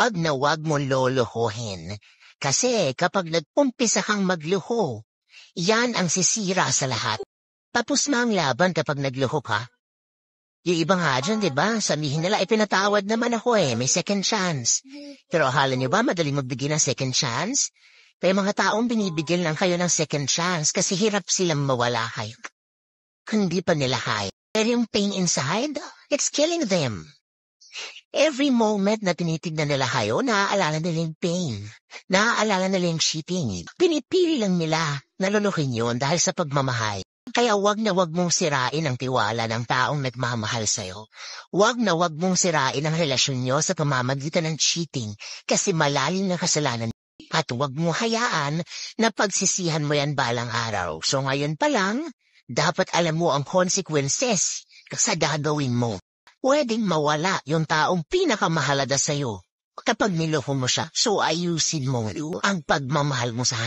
'Wag na 'wag mo lolokohin. Kasi kapag nag-umpisa kang magluho, yan ang sisira sa lahat. Tapos na ang laban kapag nagluho ka. Yung iba nga dyan, di ba? Sabihin nila, pinatawad naman ako may second chance. Pero akala nyo ba madaling magbigay ng second chance? May mga taong binibigyan lang kayo ng second chance kasi hirap silang mawala kayo. Kundi pa nila kaya. Pero yung pain inside, it's killing them. Every moment na tinitignan nila kayo, naaalala nila yung pain. Naaalala nila yung cheating. Pinipili lang nila na luluhin yun dahil sa pagmamahal. Kaya wag na wag mong sirain ang tiwala ng taong nagmamahal sa'yo. Wag na wag mong sirain ang relasyon nyo sa pamamagitan ng cheating kasi malalim na kasalanan. At wag mo hayaan na pagsisihan mo yan balang araw. So ngayon pa lang, dapat alam mo ang consequences sa gagawin mo. Pwedeng mawala yung taong pinakamahalaga sa'yo kapag niloko mo siya. So ayusin mo ang pagmamahal mo sa